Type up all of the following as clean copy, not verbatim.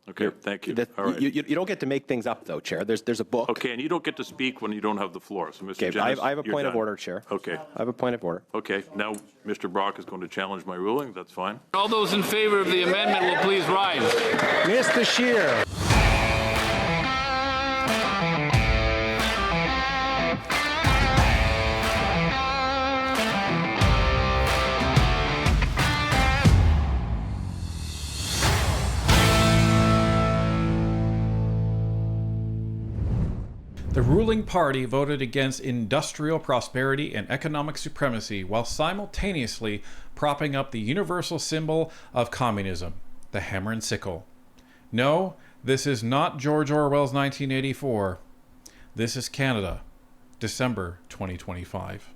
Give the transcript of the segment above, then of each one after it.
Okay, thank you. All right. You don't get to make things up, though, Chair. There's a book. Okay, and you don't get to speak when you don't have the floor. So, Mr. Okay, Jennings, I have a you're point of done. order, Chair. Okay. I have a point of order. Okay, now Mr. Brock is going to challenge my ruling. That's fine. All those in favor of the amendment will please rise. Mr. Scheer. The ruling party voted against industrial prosperity and economic supremacy while simultaneously propping up the universal symbol of communism, the hammer and sickle. No, this is not George Orwell's 1984. This is Canada, December 2025.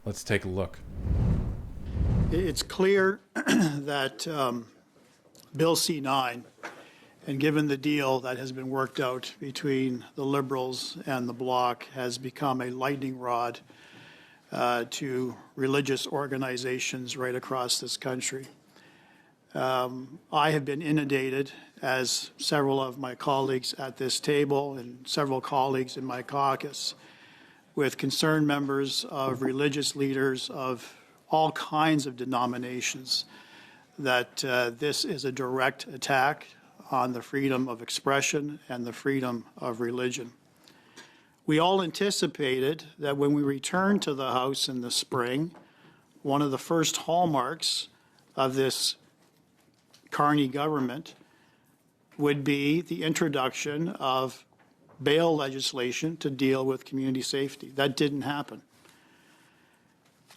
Let's take a look. It's clear that Bill C-9, and given the deal that has been worked out between the Liberals and the Bloc, has become a lightning rod to religious organizations right across this country. I have been inundated, as several of my colleagues at this table and several colleagues in my caucus, with concerned members of religious leaders of all kinds of denominations, that this is a direct attack on the freedom of expression and the freedom of religion. We all anticipated that when we returned to the House in the spring, one of the first hallmarks of this Carney government would be the introduction of bail legislation to deal with community safety. That didn't happen.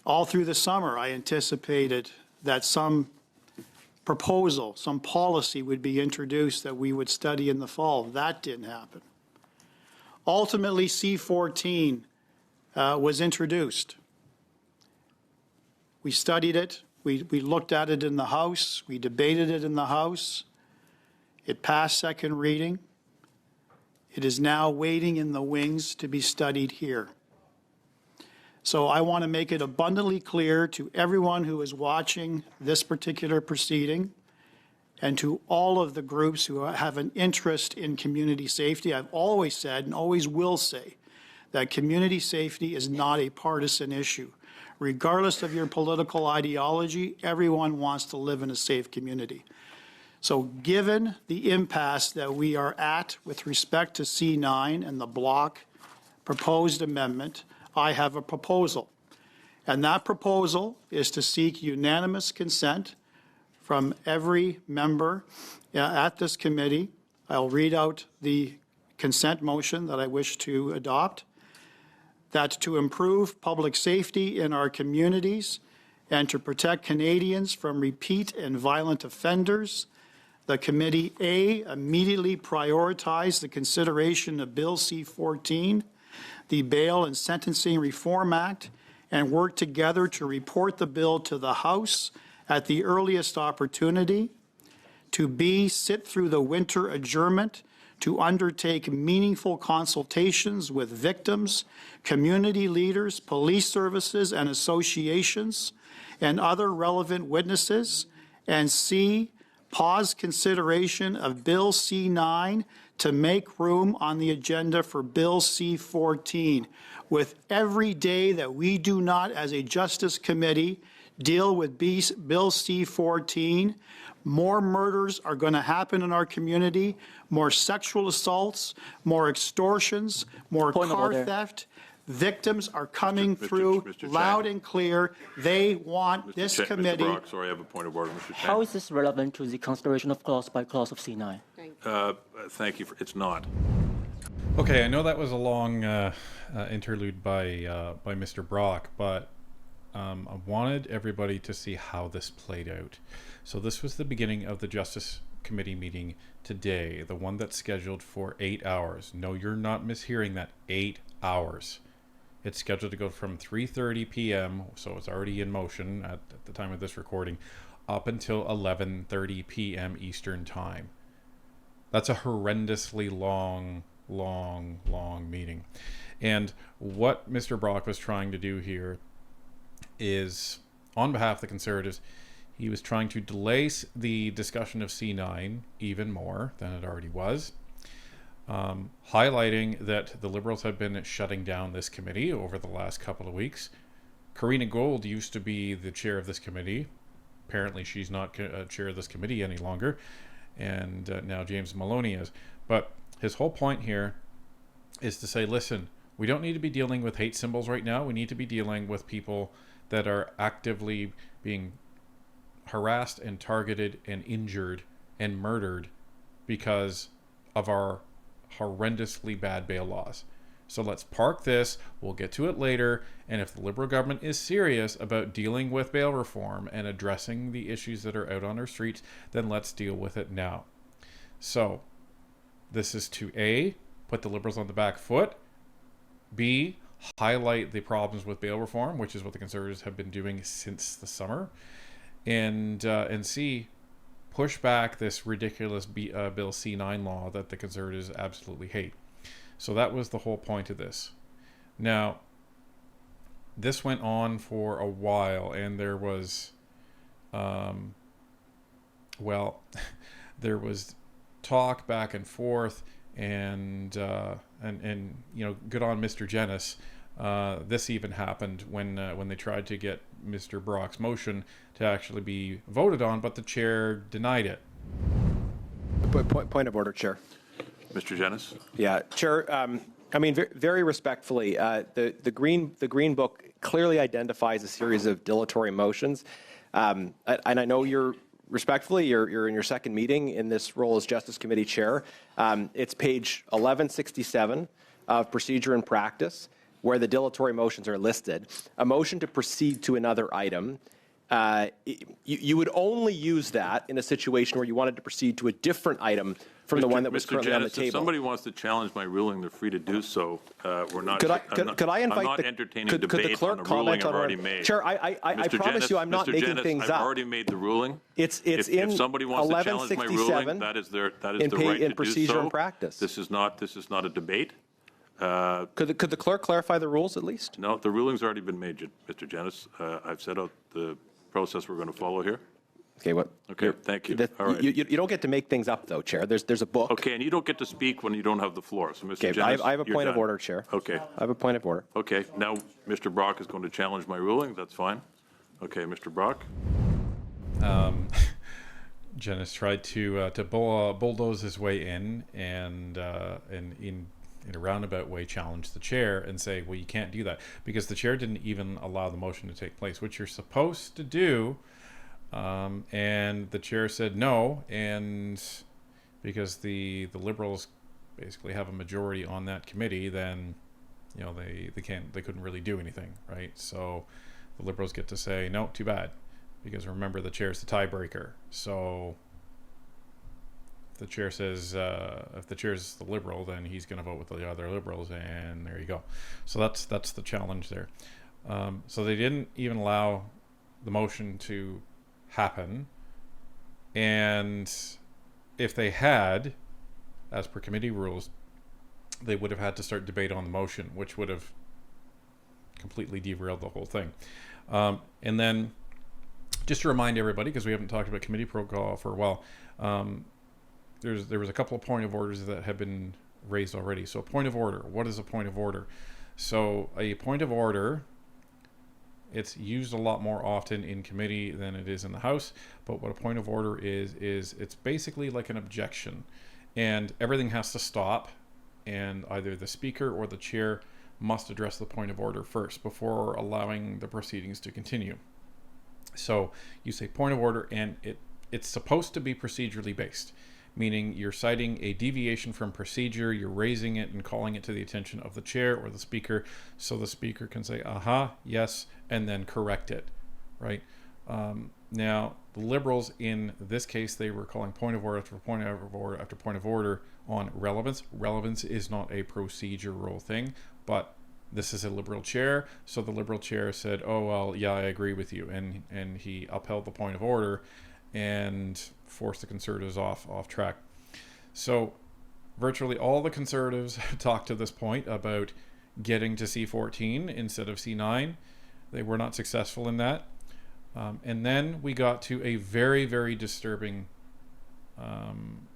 All through the summer, I anticipated that some proposal, some policy would be introduced that we would study in the fall. That didn't happen. Ultimately, C-14 was introduced. We studied it. We looked at it in the House. We debated it in the House. It passed second reading. It is now waiting in the wings to be studied here. So I want to make it abundantly clear to everyone who is watching this particular proceeding and to all of the groups who have an interest in community safety. I've always said and always will say that community safety is not a partisan issue. Regardless of your political ideology, everyone wants to live in a safe community. So given the impasse that we are at with respect to C-9 and the Bloc proposed amendment, I have a proposal. And that proposal is to seek unanimous consent from every member at this committee. I'll read out the consent motion that I wish to adopt. That to improve public safety in our communities and to protect Canadians from repeat and violent offenders, the committee A, immediately prioritize the consideration of Bill C-14, the Bail and Sentencing Reform Act, and work together to report the bill to the House at the earliest opportunity. To B, sit through the winter adjournment to undertake meaningful consultations with victims, community leaders, police services and associations, and other relevant witnesses. And C, pause consideration of Bill C-9 to make room on the agenda for Bill C-14. With every day that we do not, as a Justice Committee, deal with Bill C-14, more murders are going to happen in our community, more sexual assaults, more extortions, more car theft. Victims are coming through loud and clear. They want this committee. Mr. Brock, sorry, I have a point of order. Mr. Chang. How is this relevant to the consideration of clause by clause of C9? Thank you. It's not. Okay, I know that was a long interlude by Mr. Brock, but I wanted everybody to see how this played out. So this was the beginning of the Justice Committee meeting today, the one that's scheduled for 8 hours. No, you're not mishearing that. 8 hours. It's scheduled to go from 3:30 p.m., so it's already in motion at the time of this recording, up until 11:30 p.m. Eastern Time. That's a horrendously long meeting. And what Mr. Brock was trying to do here is, on behalf of the Conservatives, He was trying to delay the discussion of C9 even more than it already was, highlighting that the Liberals have been shutting down this committee over the last couple of weeks. Karina Gold used to be the chair of this committee. Apparently she's not chair of this committee any longer, and now James Maloney is. But his whole point here is to say, listen, we don't need to be dealing with hate symbols right now. We need to be dealing with people that are actively being harassed and targeted and injured and murdered because of our horrendously bad bail laws. So let's park this. We'll get to it later. And if the Liberal government is serious about dealing with bail reform and addressing the issues that are out on our streets, then let's deal with it now. So this is to A, put the Liberals on the back foot, B, highlight the problems with bail reform, which is what the Conservatives have been doing since the summer, and C, push back this ridiculous Bill C9 law that the Conservatives absolutely hate. So that was the whole point of this. Now, this went on for a while, and there was, there was talk back and forth, and you know, good on Mr. Jennis. This even happened when they tried to get Mr. Brock's motion to actually be voted on, but the chair denied it. Point of order, Chair. Mr. Jennis? Yeah, Chair. I mean, very respectfully, the Green Book clearly identifies a series of dilatory motions, and I know you're in your second meeting in this role as Justice Committee Chair. It's page 1167 of Procedure and Practice, where the dilatory motions are listed. A motion to proceed to another item. You would only use that in a situation where you wanted to proceed to a different item from the one that was currently on the table. If somebody wants to challenge my ruling, they're free to do so. We're not. Could I invite I'm not entertaining debate on the ruling I've already made. Chair, I promise you, I'm not making things up. I've already made the ruling. It's if in somebody wants to challenge my ruling, that is the right to do Procedure so. and Practice. This is not a debate. Could the clerk clarify the rules at least? No, the ruling's already been made, Mr. Jennis. I've set out the process we're going to follow here. Okay, what? Okay, thank you. All right. You don't get to make things up, though, Chair. There's a book. Okay, and you don't get to speak when you don't have the floor. So, Mr. Okay, Jennis, I have a you're point of done. order, Chair. Okay. I have a point of order. Okay, now Mr. Brock is going to challenge my ruling. That's fine. Okay, Mr. Brock. Jennis tried to bulldoze his way in and in a roundabout way challenge the chair and say, well, you can't do that, because the chair didn't even allow the motion to take place, which you're supposed to do. And the chair said no, and because the Liberals basically have a majority on that committee, then you know they couldn't really do anything, right? So the Liberals get to say no, too bad, because remember, the chair's the tiebreaker. So if the chair says if the chair's the Liberal, then he's going to vote with the other Liberals, and there you go. So that's the challenge there. So they didn't even allow the motion to happen, and if they had, as per committee rules, they would have had to start debate on the motion, which would have completely derailed the whole thing. And then just to remind everybody, because we haven't talked about committee protocol for a while, there was a couple of point of orders that have been raised already. So a point of order, what is a point of order? So a point of order, it's used a lot more often in committee than it is in the House, but what a point of order is it's basically like an objection, and everything has to stop, and either the speaker or the chair must address the point of order first before allowing the proceedings to continue. So you say point of order, and it's supposed to be procedurally based, meaning you're citing a deviation from procedure, you're raising it and calling it to the attention of the chair or the speaker, so the speaker can say, aha, yes, and then correct it, right? Now, the Liberals, in this case, they were calling point of order after point of order after point of order on relevance. Relevance is not a procedural thing, but this is a Liberal chair, so the Liberal chair said, oh, well, yeah, I agree with you, and he upheld the point of order and forced the Conservatives off track. So virtually all the Conservatives talked to this point about getting to C14 instead of C9. They were not successful in that. And then we got to a very, very disturbing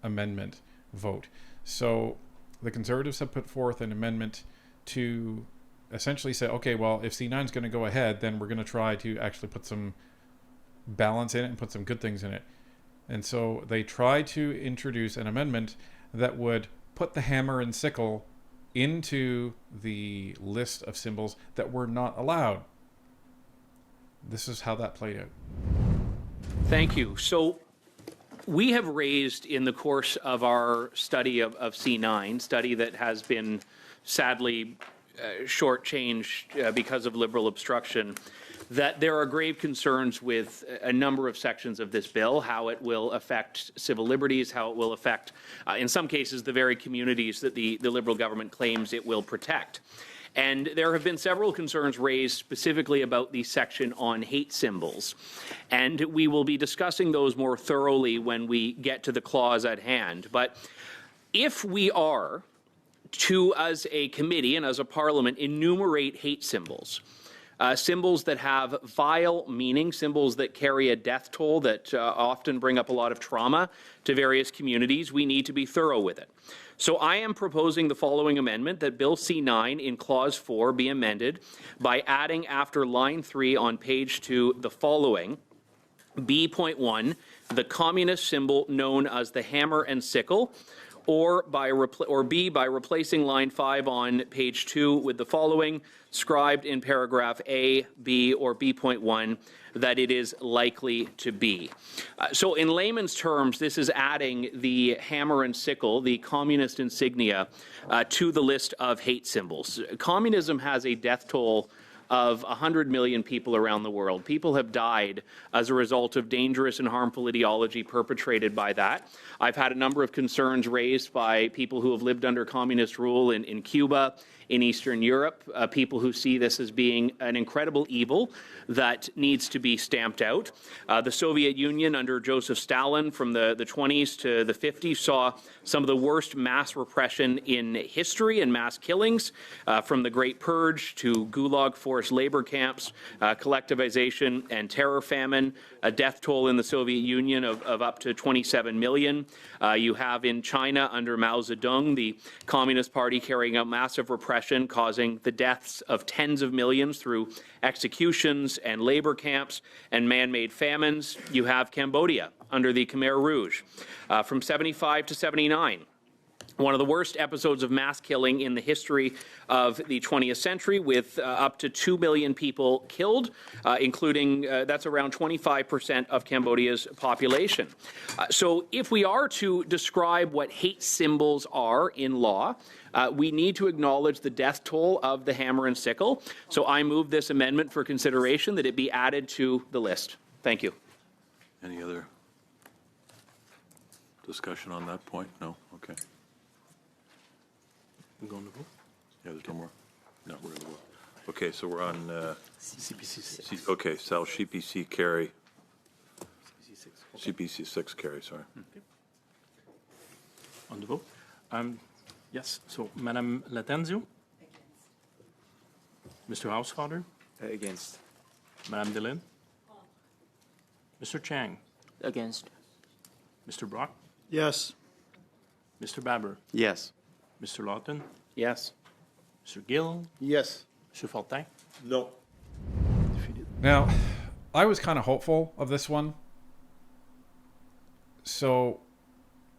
amendment vote. So the Conservatives have put forth an amendment to essentially say, okay, well, if C9 is going to go ahead, then we're going to try to actually put some balance in it and put some good things in it. And so they tried to introduce an amendment that would put the hammer and sickle into the list of symbols that were not allowed. This is how that played out. Thank you. So we have raised in the course of our study of C9, study that has been sadly shortchanged because of Liberal obstruction, that there are grave concerns with a number of sections of this bill, how it will affect civil liberties, how it will affect, in some cases, the very communities that the Liberal government claims it will protect. And there have been several concerns raised specifically about the section on hate symbols. And we will be discussing those more thoroughly when we get to the clause at hand. But if we are to, as a committee and as a parliament, enumerate hate symbols, symbols that have vile meaning, symbols that carry a death toll that often bring up a lot of trauma to various communities, we need to be thorough with it. So I am proposing the following amendment, that Bill C9 in Clause 4 be amended by adding after line 3 on page 2 the following: B.1, the communist symbol known as the hammer and sickle, or B, by replacing line 5 on page 2 with the following, scribed in paragraph A, B, or B.1, that it is likely to be. So in layman's terms, this is adding the hammer and sickle, the communist insignia, to the list of hate symbols. Communism has a death toll of 100 million people around the world. People have died as a result of dangerous and harmful ideology perpetrated by that. I've had a number of concerns raised by people who have lived under communist rule in Cuba, in Eastern Europe, people who see this as being an incredible evil that needs to be stamped out. The Soviet Union under Joseph Stalin from the 20s to the 50s saw some of the worst mass repression in history and mass killings, from the Great Purge to Gulag forced labor camps, collectivization and terror famine, a death toll in the Soviet Union of up to 27 million. You have in China under Mao Zedong, the Communist Party carrying out massive repression, causing the deaths of tens of millions through executions and labor camps and man-made famines. You have Cambodia under the Khmer Rouge from 75 to 79. One of the worst episodes of mass killing in the history of the 20th century, with up to 2 million people killed, including, that's around 25% of Cambodia's population. So if we are to describe what hate symbols are in law, we need to acknowledge the death toll of the hammer and sickle. So I move this amendment for consideration, that it be added to the list. Thank you. Any other discussion on that point? No? Okay. We're going to vote? Yeah, there's no more? No, we're going to vote. Okay, so we're on, CPC 6. okay, Sal, CPC carry. CPC 6 carry, sorry. On the vote? Yes, so Madame Latenzio? Mr. Housefather? Against. Madame Delin? Mr. Chang? Against. Mr. Brock? Yes. Mr. Baber? Yes. Mr. Lawton? Yes. Mr. Gill? Yes. Mr. Fortin? No. Now, I was kind of hopeful of this one. So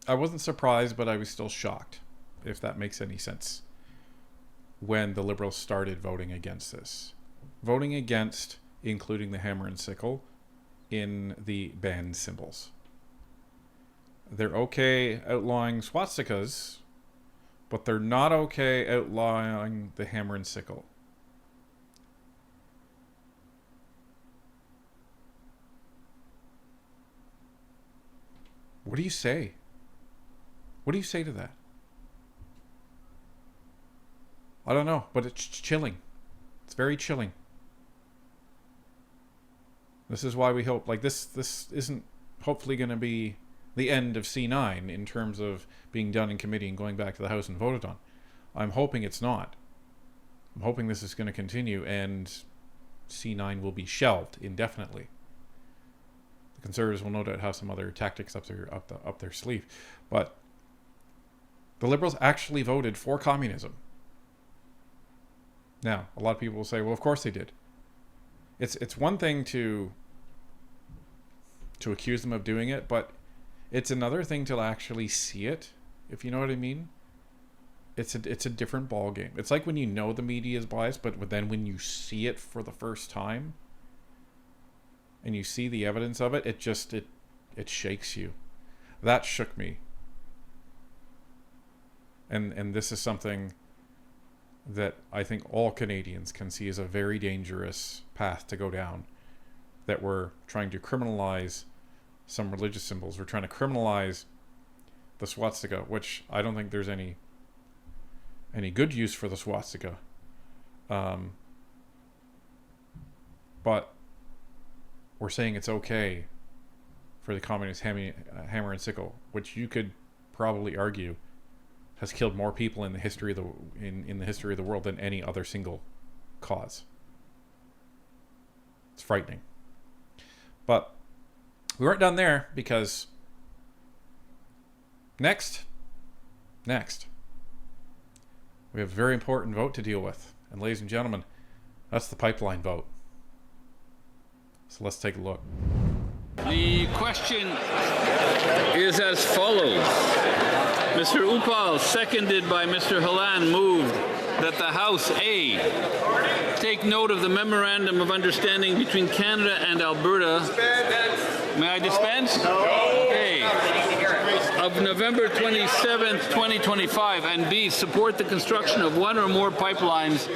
I wasn't surprised, but I was still shocked, if that makes any sense, when the Liberals started voting against this. Voting against including the hammer and sickle in the banned symbols. They're okay outlawing swastikas, but they're not okay outlawing the hammer and sickle. What do you say? What do you say to that? I don't know, but it's chilling. It's very chilling. This is why we hope, like, this isn't hopefully going to be the end of C9 in terms of being done in committee and going back to the House and voted on. I'm hoping it's not. I'm hoping this is going to continue and C9 will be shelved indefinitely. Conservatives will no doubt have some other tactics up their sleeve. But the Liberals actually voted for communism. Now, a lot of people will say, well, of course they did. It's one thing to accuse them of doing it, but it's another thing to actually see it, if you know what I mean. It's a different ball game. It's like when you know the media is biased, but then when you see it for the first time and you see the evidence of it, it shakes you. That shook me. And this is something that I think all Canadians can see as a very dangerous path to go down. That we're trying to criminalize some religious symbols. We're trying to criminalize the swastika, which I don't think there's any good use for the swastika. But we're saying it's okay for the communist hammer and sickle, which you could probably argue has killed more people in the history of in the history of the world than any other single cause. It's frightening. But we weren't done there, because next, we have a very important vote to deal with. And ladies and gentlemen, that's the pipeline vote. So let's take a look. The question is as follows. Mr. Upal, seconded by Mr. Halan, moved that the House, A, take note of the Memorandum of Understanding between Canada and Alberta. May I dispense? A, of November 27th, 2025, and B, support the construction of one or more pipelines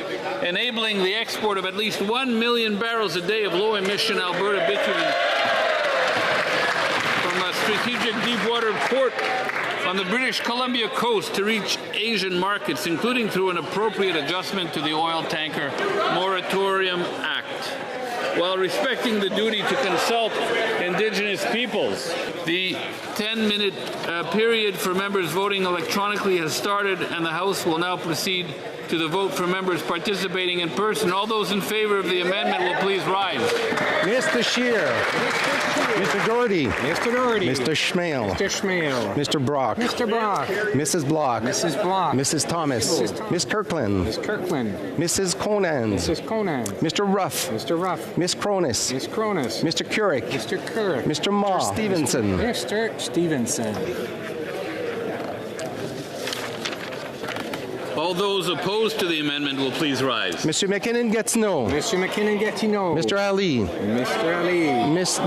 enabling the export of at least 1 million barrels a day of low-emission Alberta bitumen from a strategic deepwater port on the British Columbia coast to reach Asian markets, including through an appropriate adjustment to the Oil Tanker Moratorium Act, while respecting the duty to consult Indigenous peoples. The 10-minute period for members voting electronically has started, and the House will now proceed to the vote for members participating in person. All those in favor of the amendment will please rise. Mr. Scheer. Mr. Doherty. Mr. Doherty. Mr. Schmale. Mr. Schmale. Mr. Brock. Mr. Brock. Mrs. Block. Mrs. Block. Mrs. Thomas. Miss Kirkland. Miss Kirkland. Mrs. Conan. Mrs. Conan. Mr. Ruff. Mr. Ruff. Miss Cronus. Miss Cronus. Mr. Couric. Mr. Couric. Mr. Ma. Mr. Stevenson. Mr. Stevenson. All those opposed to the amendment will please rise. Mr. McKinnon gets no. Mr. McKinnon gets no. Mr. Ali. Mr. Ali.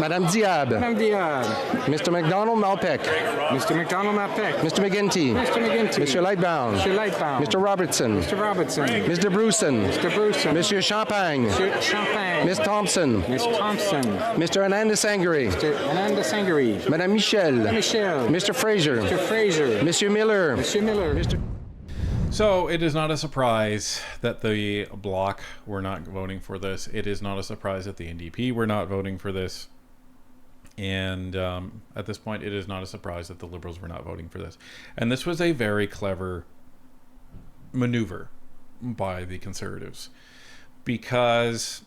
Madame Diab. Madame Diab. Mr. McDonald Malpeck. Mr. McDonald Malpeck. Mr. McGinty. Mr. McGinty. Mr. Lightbound. Mr. Lightbound. Mr. Robertson. Mr. Robertson. Mr. Bruson. Mr. Bruson. Mr. Champagne. Mr. Champagne. Miss Thompson. Miss Thompson. Mr. Ananda Sangari. Mr. Ananda Sangari. Madame Michel. Madame Michel. Mr. Fraser. Mr. Fraser. Monsieur Miller. Monsieur Miller. Mr. So it is not a surprise that the Bloc were not voting for this. It is not a surprise that the NDP were not voting for this. And at this point, it is not a surprise that the Liberals were not voting for this. And this was a very clever maneuver by the Conservatives, because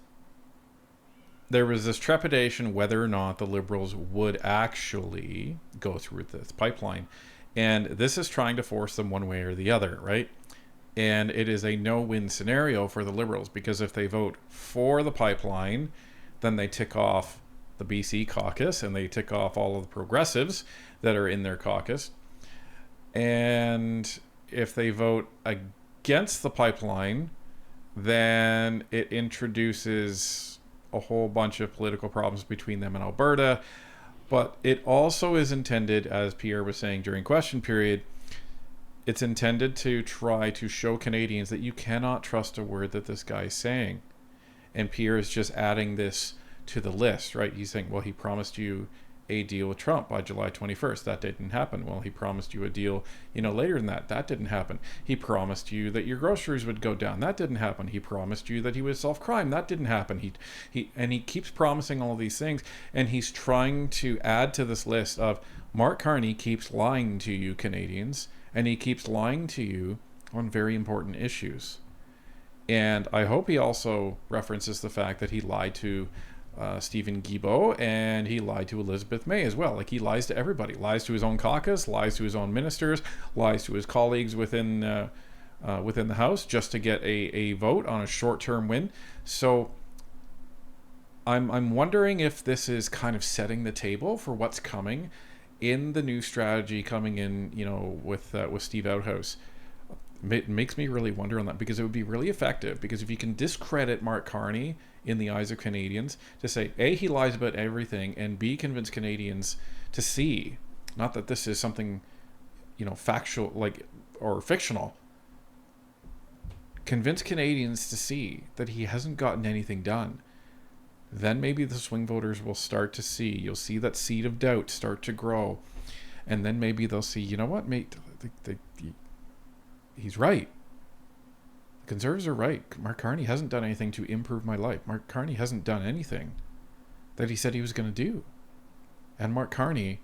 there was this trepidation whether or not the Liberals would actually go through with this pipeline. And this is trying to force them one way or the other, right? And it is a no-win scenario for the Liberals, because if they vote for the pipeline, then they tick off the BC caucus and they tick off all of the progressives that are in their caucus. And if they vote against the pipeline, then it introduces a whole bunch of political problems between them and Alberta. But it also is intended, as Pierre was saying during question period, it's intended to try to show Canadians that you cannot trust a word that this guy is saying. And Pierre is just adding this to the list, right? He's saying, well, he promised you a deal with Trump by July 21st. That didn't happen. Well, he promised you a deal, later than that. That didn't happen. He promised you that your groceries would go down. That didn't happen. He promised you that he would solve crime. That didn't happen. He keeps promising all these things, and he's trying to add to this list of Mark Carney keeps lying to you, Canadians, and he keeps lying to you on very important issues. And I hope he also references the fact that he lied to Stephen Guilbeault, and he lied to Elizabeth May as well. Like, he lies to everybody, lies to his own caucus, lies to his own ministers, lies to his colleagues within the House just to get a vote on a short-term win. So I'm wondering if this is kind of setting the table for what's coming in the new strategy coming in, with Steve Outhouse. It makes me really wonder on that, because it would be really effective, because if you can discredit Mark Carney in the eyes of Canadians, to say, A, he lies about everything, and B, convince Canadians to see, not that this is something, factual, or fictional, convince Canadians to see that he hasn't gotten anything done, then maybe the swing voters will start to see. You'll see that seed of doubt start to grow. And then maybe they'll see, you know what, mate, he's right. The Conservatives are right. Mark Carney hasn't done anything to improve my life. Mark Carney hasn't done anything that he said he was going to do. And Mark Carney,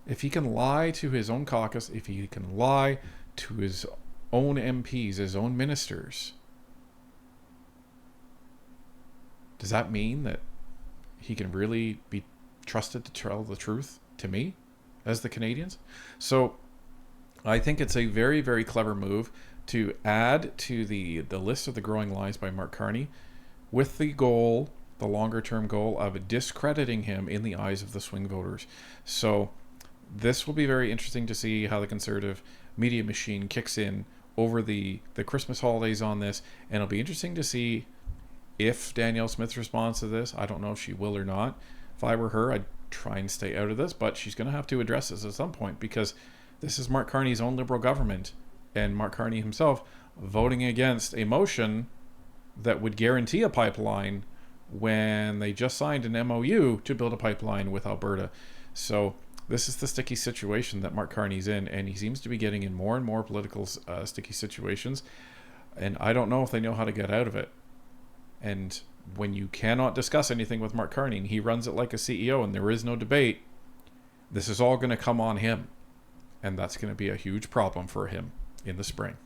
if he can lie to his own caucus, if he can lie to his own MPs, his own ministers, does that mean that he can really be trusted to tell the truth to me as the Canadians? So I think it's a very, very clever move to add to the list of the growing lies by Mark Carney, with the goal, the longer term goal of discrediting him in the eyes of the swing voters. So this will be very interesting to see how the Conservative media machine kicks in over the Christmas holidays on this, and it'll be interesting to see if Danielle Smith responds to this. I don't know if she will or not. If I were her, I'd try and stay out of this, but she's going to have to address this at some point, because this is Mark Carney's own Liberal government, and Mark Carney himself voting against a motion that would guarantee a pipeline when they just signed an MOU to build a pipeline with Alberta. So this is the sticky situation that Mark Carney's in, and he seems to be getting in more and more political sticky situations, and I don't know if they know how to get out of it. And when you cannot discuss anything with Mark Carney, and he runs it like a CEO, and there is no debate, this is all going to come on him. And that's going to be a huge problem for him in the spring.